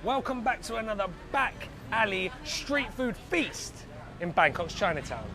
Welcome back to another back alley street food feast in Bangkok's Chinatown.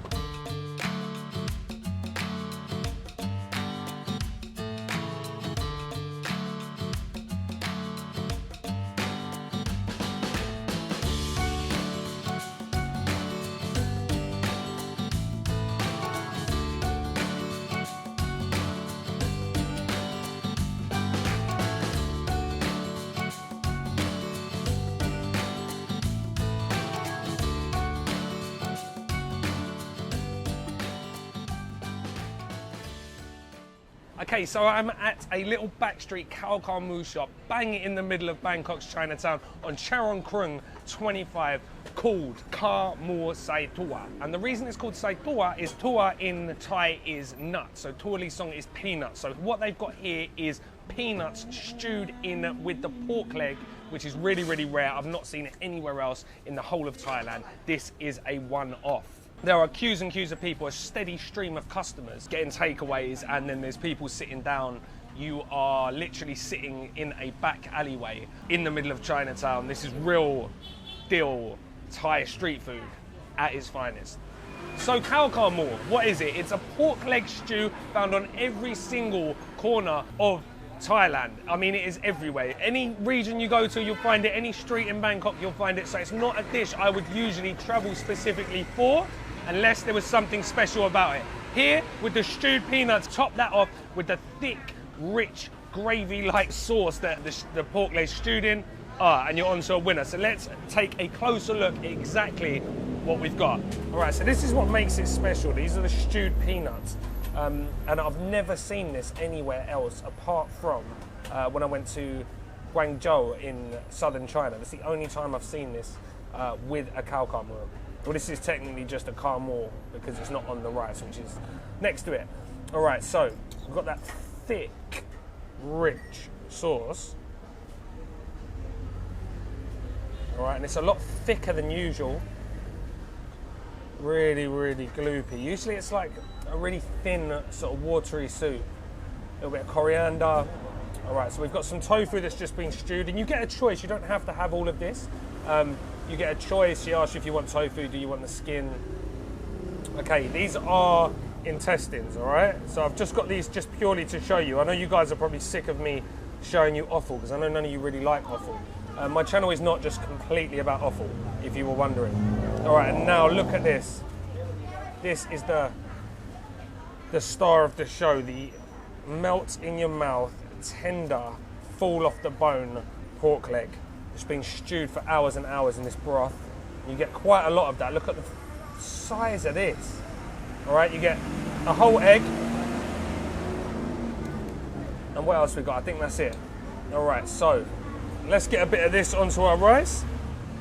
Okay, so I'm at a little backstreet Kha Moo shop, bang in the middle of Bangkok's Chinatown on Charoen Krung 25, called Kha Moo Sai Tua. And the reason it's called Sai Tua is Tua in Thai is nut, so Tua Li Song is peanut. So what they've got here is peanuts stewed in with the pork leg, which is really, really rare. I've not seen it anywhere else in the whole of Thailand. This is a one-off. There are queues and queues of people, a steady stream of customers getting takeaways, and then there's people sitting down. You are literally sitting in a back alleyway in the middle of Chinatown. This is real deal Thai street food at its finest. So Kha Moo, what is it? It's a pork leg stew found on every single corner of Thailand. I mean, it is everywhere. Any region you go to, you'll find it. Any street in Bangkok, you'll find it. So it's not a dish I would usually travel specifically for, unless there was something special about it. Here, with the stewed peanuts, top that off with the thick, rich, gravy-like sauce that the pork leg's stewed in, and you're onto a winner. So let's take a closer look at exactly what we've got. All right, so this is what makes it special. These are the stewed peanuts. And I've never seen this anywhere else apart from when I went to Guangzhou in southern China. That's the only time I've seen this with a Kha Moo. Well, this is technically just a Kha Moo because it's not on the rice, which is next to it. All right, so we've got that thick, rich sauce. All right, and it's a lot thicker than usual. Really, really gloopy. Usually it's like a really thin, sort of watery soup. A little bit of coriander. All right, so we've got some tofu that's just been stewed, and you get a choice. You don't have to have all of this. You get a choice. She asks you if you want tofu, do you want the skin? Okay, these are intestines, all right? So I've just got these just purely to show you. I know you guys are probably sick of me showing you offal, because I know none of you really like offal. My channel is not just completely about offal, if you were wondering. All right, and now look at this. This is the star of the show, the melt in your mouth, tender, fall off the bone pork leg. It's been stewed for hours and hours in this broth. You get quite a lot of that. Look at the size of this. All right, you get a whole egg. And what else we got? I think that's it. All right, so let's get a bit of this onto our rice.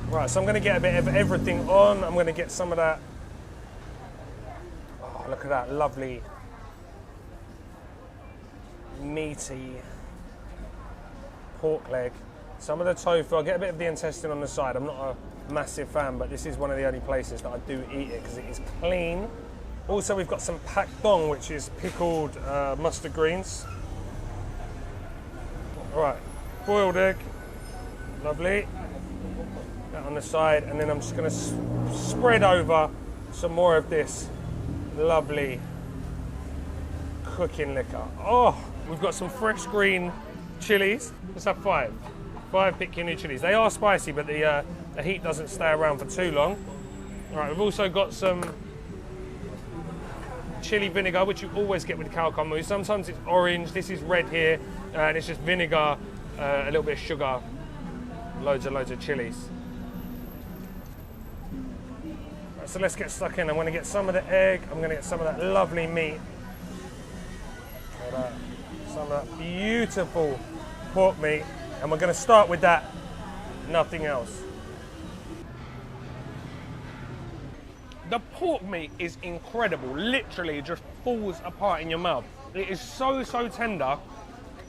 Right, so I'm gonna get a bit of everything on. I'm gonna get some of that. Oh, look at that lovely, meaty pork leg. Some of the tofu, I'll get a bit of the intestine on the side. I'm not a massive fan, but this is one of the only places that I do eat it because it is clean. Also, we've got some pak dong, which is pickled mustard greens. All right, boiled egg, lovely. That on the side, and then I'm just gonna spread over some more of this lovely cooking liquor. Oh, we've got some fresh green chilies. Let's have five pick your new chilies. They are spicy, but the heat doesn't stay around for too long. All right, we've also got some chili vinegar, which you always get with Kha Moo. Sometimes it's orange. This is red here, and it's just vinegar, a little bit of sugar, loads of chilies. Right, so let's get stuck in. I'm going to get some of the egg. I'm going to get some of that lovely meat. Some of that beautiful pork meat. And we're going to start with that, nothing else. The pork meat is incredible. Literally just falls apart in your mouth. It is so tender,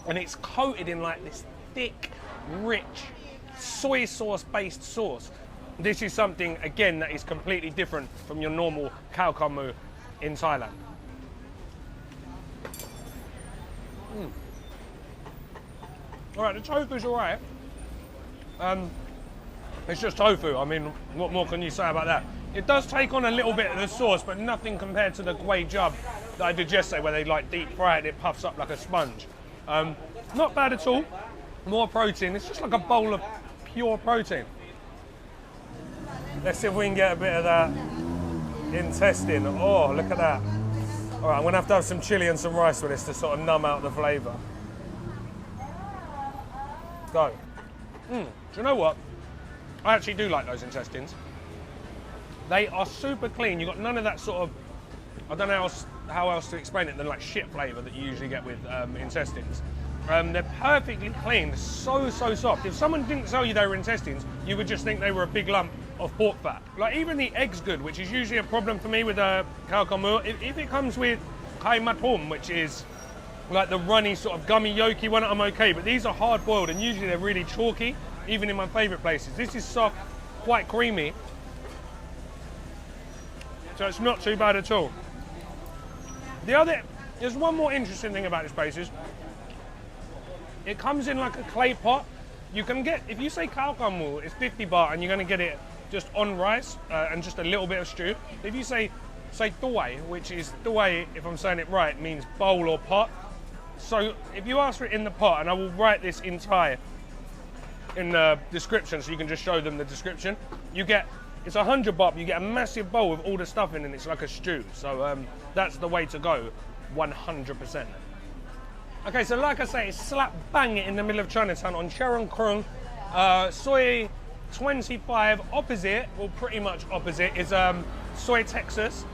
and it's coated in like this thick, rich, soy sauce based sauce. This is something, again, that is completely different from your normal Kha Moo in Thailand. All right, the tofu's all right. It's just tofu. I mean, what more can you say about that? It does take on a little bit of the sauce, but nothing compared to the gwei jub that I did yesterday, where they like deep fry it, it puffs up like a sponge. Not bad at all. More protein. It's just like a bowl of pure protein. Let's see if we can get a bit of that intestine. Oh, look at that. All right, I'm gonna have to have some chili and some rice with this to sort of numb out the flavour. Go. Do you know what? I actually do like those intestines. They are super clean. You've got none of that sort of, I don't know how else to explain it than like shit flavour that you usually get with intestines. They're perfectly clean, so soft. If someone didn't tell you they were intestines, you would just think they were a big lump of pork fat. Like even the egg's good, which is usually a problem for me with Kha Moo. If it comes with Kha Moo, which is like the runny sort of gummy yolky one, I'm okay. But these are hard boiled and usually they're really chalky, even in my favourite places. This is soft, quite creamy. So it's not too bad at all. There's one more interesting thing about this place is, it comes in like a clay pot. You can get, if you say Kha Moo, it's 50 baht and you're gonna get it just on rice and just a little bit of stew. If you say Tuai, which is Tuai, if I'm saying it right, means bowl or pot. So if you ask for it in the pot, and I will write this in Thai in the description so you can just show them the description, you get, it's 100 baht, you get a massive bowl with all the stuff in and it's like a stew. So that's the way to go, 100%. Okay, so like I say, it's slap bang in the middle of Chinatown on Charoen Krung, Soi 25. Opposite, well pretty much opposite, is Soi Texas,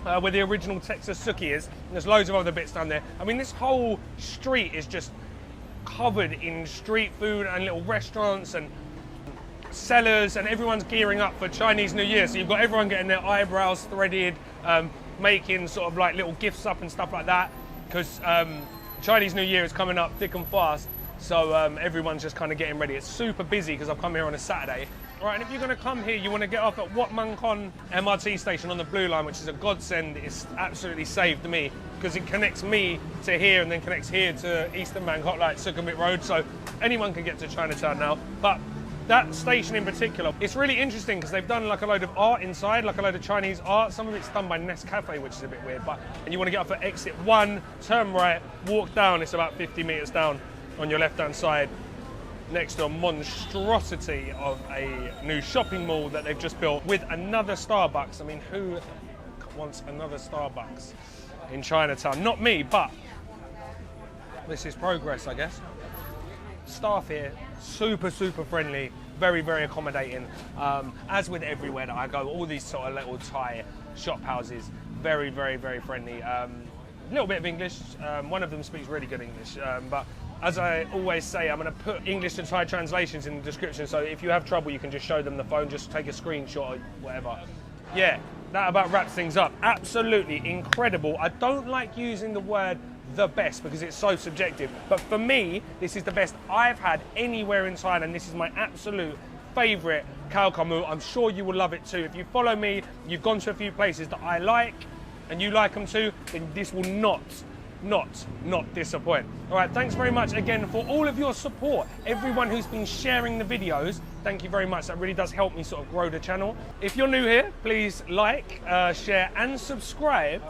where the original Texas Suki is. And there's loads of other bits down there. I mean, this whole street is just covered in street food and little restaurants and sellers, and everyone's gearing up for Chinese New Year. So you've got everyone getting their eyebrows threaded, making sort of like little gifts up and stuff like that, because Chinese New Year is coming up thick and fast, so everyone's just kind of getting ready. It's super busy because I've come here on a Saturday. All right, and if you're going to come here, you want to get off at Wat Mang Khon MRT station on the Blue Line, which is a godsend. It's absolutely saved me because it connects me to here and then connects here to Eastern Bangkok, like Sukhumvit Road, so anyone can get to Chinatown now. But that station in particular, it's really interesting because they've done like a load of art inside, like a load of Chinese art. Some of it's done by Nescafe, which is a bit weird, and you want to get off at exit 1, turn right, walk down, it's about 50 metres down on your left-hand side, next to a monstrosity of a new shopping mall that they've just built with another Starbucks. I mean, who wants another Starbucks in Chinatown? Not me, but this is progress, I guess. Staff here, super friendly, very accommodating. As with everywhere that I go, all these sort of little Thai shop houses, very friendly. A little bit of English. One of them speaks really good English, but as I always say, I'm going to put English to Thai translations in the description, so if you have trouble, you can just show them the phone, just take a screenshot or whatever. Yeah, that about wraps things up. Absolutely incredible. I don't like using the word the best because it's so subjective, but for me this is the best I've had anywhere in Thailand. This is my absolute favourite Kha Moo. I'm sure you will love it too. If you follow me, you've gone to a few places that I like and you like them too, then this will not disappoint. All right, thanks very much again for all of your support. Everyone who's been sharing the videos, thank you very much. That really does help me sort of grow the channel. If you're new here, please like, share and subscribe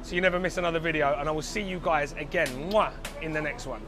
so you never miss another video, and I will see you guys again in the next one.